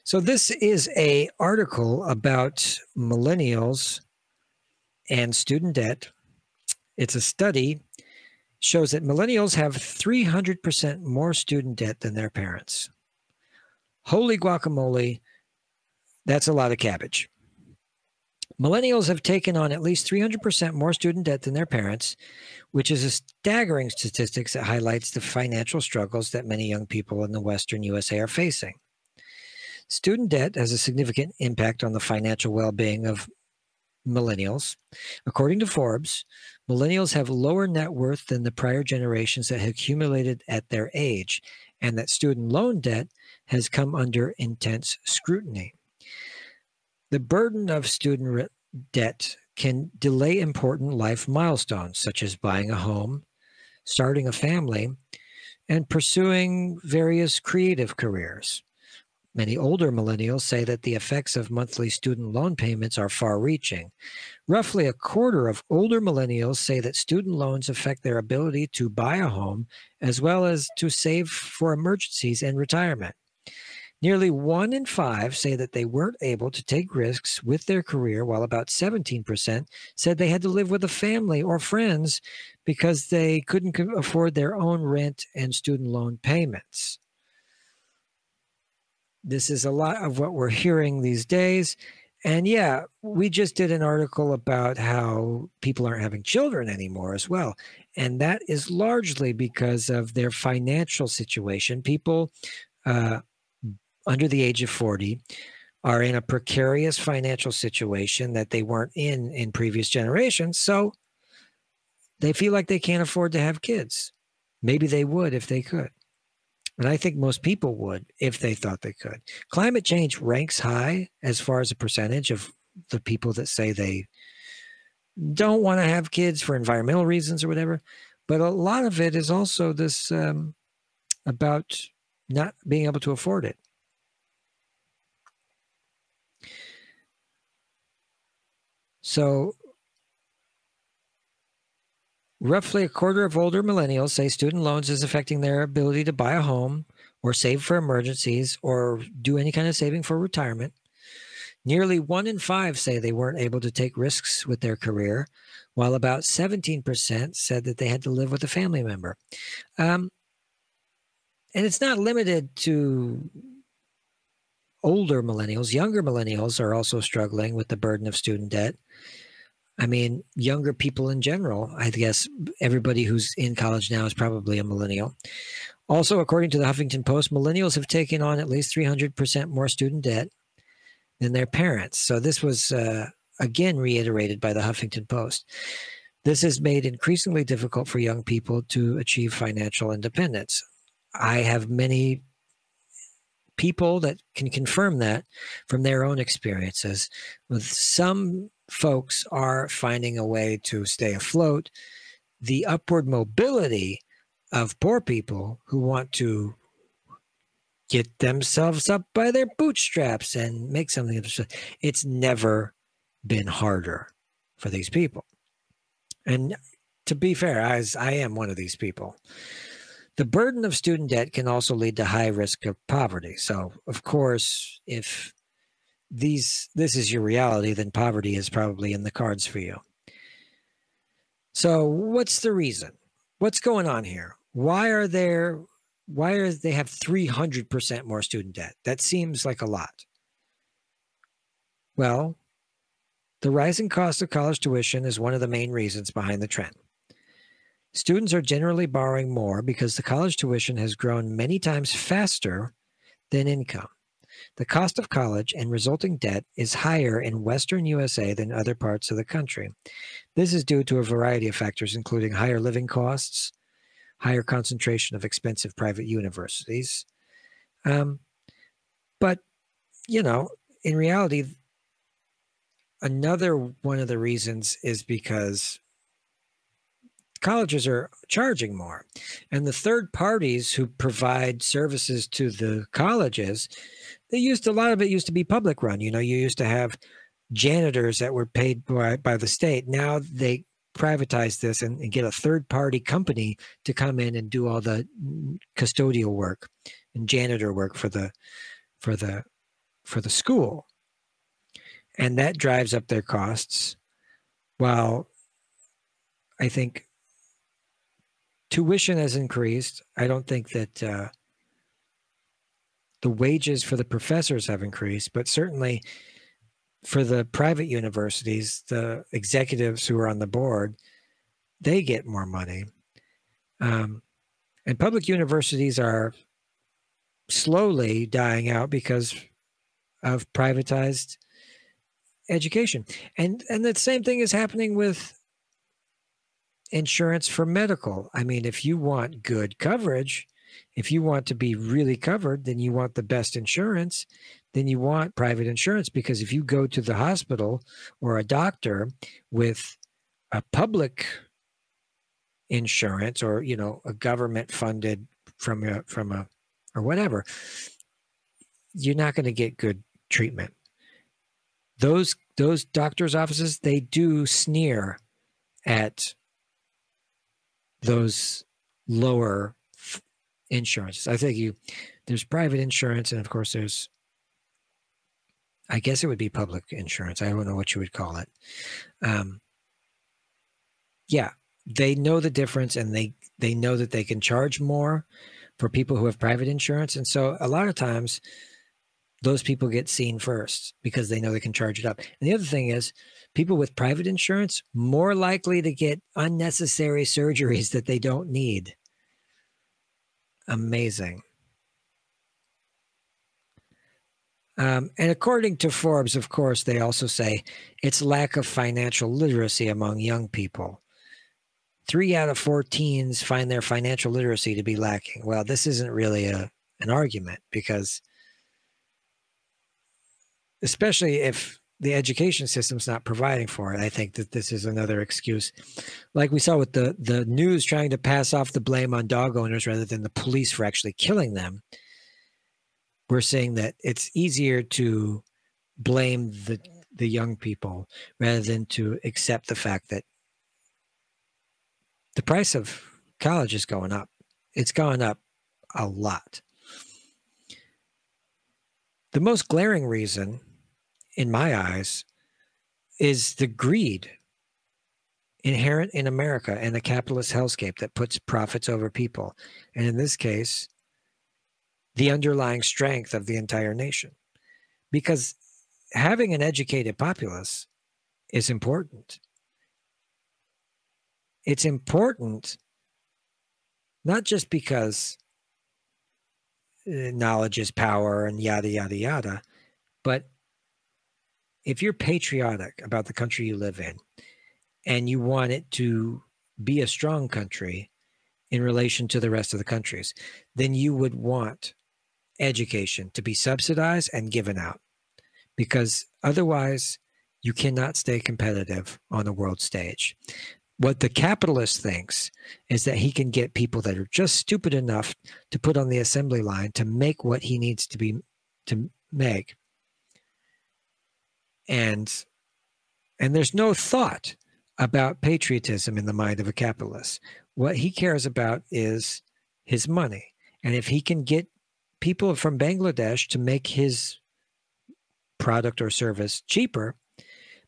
So this is an article about millennials and student debt. It's a study, shows that millennials have 300% more student debt than their parents. Holy guacamole, that's a lot of cabbage. Millennials have taken on at least 300% more student debt than their parents, which is a staggering statistic that highlights the financial struggles that many young people in the Western USA are facing. Student debt has a significant impact on the financial well-being of millennials. According to Forbes, millennials have lower net worth than the prior generations that had accumulated at their age, and that student loan debt has come under intense scrutiny. The burden of student debt can delay important life milestones, such as buying a home, starting a family, and pursuing various creative careers. Many older millennials say that the effects of monthly student loan payments are far-reaching. Roughly a quarter of older millennials say that student loans affect their ability to buy a home, as well as to save for emergencies and retirement. Nearly 1 in 5 say that they weren't able to take risks with their career, while about 17% said they had to live with a family or friends because they couldn't afford their own rent and student loan payments. This is a lot of what we're hearing these days. And yeah, we just did an article about how people aren't having children anymore as well. And that is largely because of their financial situation. People under the age of 40 are in a precarious financial situation that they weren't in previous generations. So they feel like they can't afford to have kids. Maybe they would if they could. And I think most people would if they thought they could. Climate change ranks high as far as a percentage of the people that say they don't want to have kids for environmental reasons or whatever. But a lot of it is also this about not being able to afford it. So roughly a quarter of older millennials say student loans is affecting their ability to buy a home or save for emergencies or do any kind of saving for retirement. Nearly 1 in 5 say they weren't able to take risks with their career, while about 17% said that they had to live with a family member. And it's not limited to older millennials. Younger millennials are also struggling with the burden of student debt. I mean, younger people in general, I guess everybody who's in college now is probably a millennial. Also, according to the Huffington Post, millennials have taken on at least 300% more student debt than their parents. So this was, again, reiterated by the Huffington Post. This has made it increasingly difficult for young people to achieve financial independence. I have many people that can confirm that from their own experiences. With some folks are finding a way to stay afloat. The upward mobility of poor people who want to get themselves up by their bootstraps and make something of themselves, it's never been harder for these people. And to be fair, I am one of these people. The burden of student debt can also lead to high risk of poverty. So, of course, if this is your reality, then poverty is probably in the cards for you. So what's the reason? What's going on here? Why are they have 300% more student debt? That seems like a lot. Well, the rising cost of college tuition is one of the main reasons behind the trend. Students are generally borrowing more because the college tuition has grown many times faster than income. The cost of college and resulting debt is higher in Western USA than other parts of the country. This is due to a variety of factors, including higher living costs, higher concentration of expensive private universities. But, you know, in reality, another one of the reasons is because colleges are charging more. And the third parties who provide services to the colleges, a lot of it used to be public run. You know, you used to have janitors that were paid by the state. Now they privatize this and get a third party company to come in and do all the custodial work and janitor work for the for the school. And that drives up their costs. While I think tuition has increased, I don't think that the wages for the professors have increased, but certainly for the private universities, the executives who are on the board, they get more money. And public universities are slowly dying out because of privatized education. And the same thing is happening with insurance for medical. I mean, if you want good coverage, if you want to be really covered, then you want the best insurance, then you want private insurance, because if you go to the hospital or a doctor with a public insurance, or, you know, a government funded from a or whatever, you're not going to get good treatment. Those doctors' offices, they do sneer at those lower insurances. I think there's private insurance, and of course there's, I guess it would be public insurance. I don't know what you would call it. Yeah, they know the difference, and they know that they can charge more for people who have private insurance. And so a lot of times those people get seen first because they know they can charge it up. And the other thing is, people with private insurance more likely to get unnecessary surgeries that they don't need. Amazing. And according to Forbes, of course, they also say it's lack of financial literacy among young people. 3 out of 4 teens find their financial literacy to be lacking. Well, this isn't really an argument, because especially if the education system's not providing for it, I think that this is another excuse. Like we saw with the news trying to pass off the blame on dog owners rather than the police for actually killing them. We're saying that it's easier to blame the young people rather than to accept the fact that the price of college is going up. It's gone up a lot. The most glaring reason, in my eyes, is the greed inherent in America and the capitalist hellscape that puts profits over people. And in this case, the underlying strength of the entire nation. Because having an educated populace is important. It's important not just because knowledge is power and yada, yada, yada, but if you're patriotic about the country you live in and you want it to be a strong country in relation to the rest of the countries, then you would want education to be subsidized and given out, because otherwise you cannot stay competitive on the world stage. What the capitalist thinks is that he can get people that are just stupid enough to put on the assembly line to make what he needs to make. And there's no thought about patriotism in the mind of a capitalist. What he cares about is his money. And if he can get people from Bangladesh to make his product or service cheaper,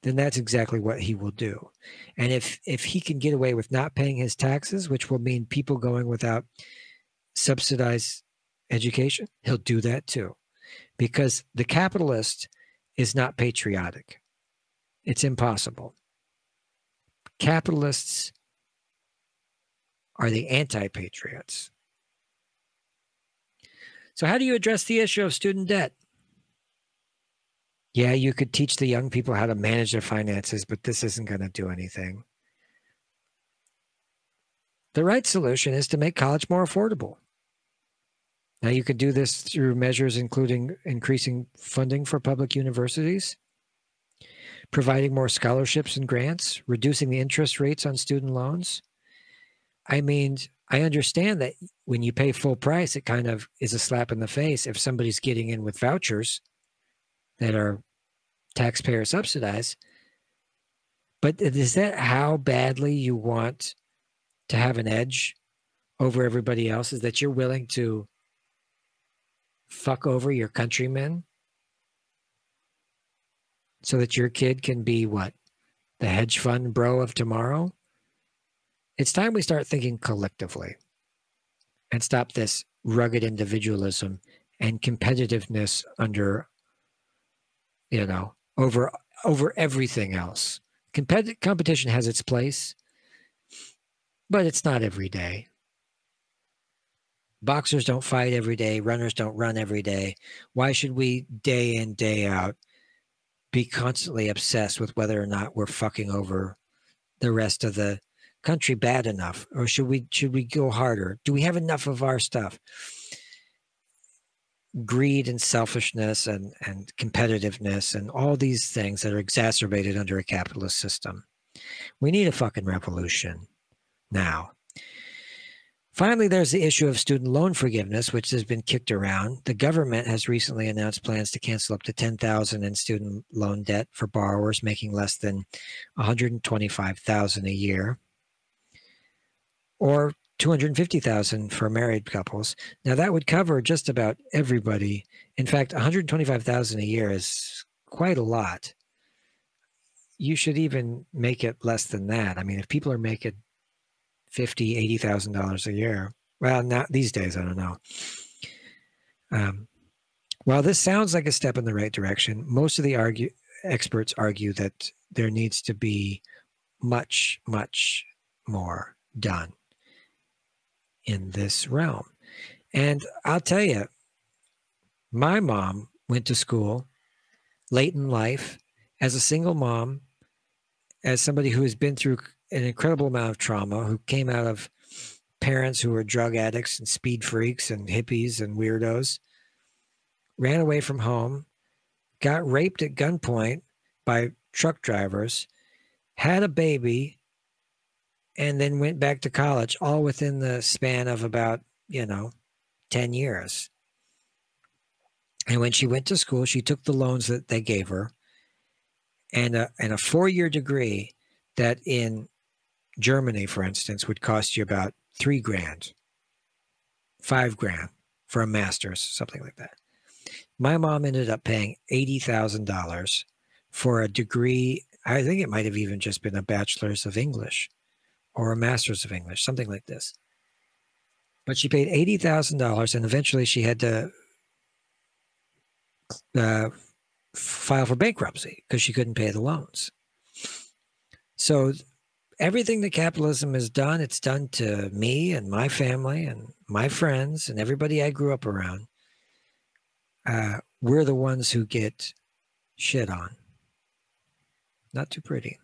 then that's exactly what he will do. And if he can get away with not paying his taxes, which will mean people going without subsidized education, he'll do that too. Because the capitalist is not patriotic. It's impossible. Capitalists are the anti-patriots. So how do you address the issue of student debt? Yeah, you could teach the young people how to manage their finances, but this isn't going to do anything. The right solution is to make college more affordable. Now, you could do this through measures including increasing funding for public universities, providing more scholarships and grants, reducing the interest rates on student loans. I mean, I understand that when you pay full price, it kind of is a slap in the face if somebody's getting in with vouchers that are taxpayer subsidized. But is that how badly you want to have an edge over everybody else? Is that you're willing to fuck over your countrymen so that your kid can be what? The hedge fund bro of tomorrow? It's time we start thinking collectively and stop this rugged individualism and competitiveness under, over everything else. Competition has its place, but it's not every day. Boxers don't fight every day. Runners don't run every day. Why should we day in, day out be constantly obsessed with whether or not we're fucking over the rest of the country bad enough? Or should we go harder? Do we have enough of our stuff? Greed and selfishness and competitiveness and all these things that are exacerbated under a capitalist system. We need a fucking revolution now. Finally, there's the issue of student loan forgiveness, which has been kicked around. The government has recently announced plans to cancel up to $10,000 in student loan debt for borrowers making less than $125,000 a year, or $250,000 for married couples. Now, that would cover just about everybody. In fact, $125,000 a year is quite a lot. You should even make it less than that. I mean, if people are making $50,000, $80,000 a year. Well, not these days, I don't know. While this sounds like a step in the right direction, most of the experts argue that there needs to be much, much more done in this realm. And I'll tell you, my mom went to school late in life as a single mom, as somebody who has been through an incredible amount of trauma, who came out of parents who were drug addicts and speed freaks and hippies and weirdos, ran away from home, got raped at gunpoint by truck drivers, had a baby, and then went back to college, all within the span of about, 10 years. And when she went to school, she took the loans that they gave her and a 4-year degree that in Germany, for instance, would cost you about $3,000, $5,000 for a master's, something like that. My mom ended up paying $80,000 for a degree. I think it might have even just been a bachelor's of English or a master's of English, something like this. But she paid $80,000, and eventually she had to file for bankruptcy because she couldn't pay the loans. So everything that capitalism has done, it's done to me and my family and my friends and everybody I grew up around. We're the ones who get shit on. Not too pretty.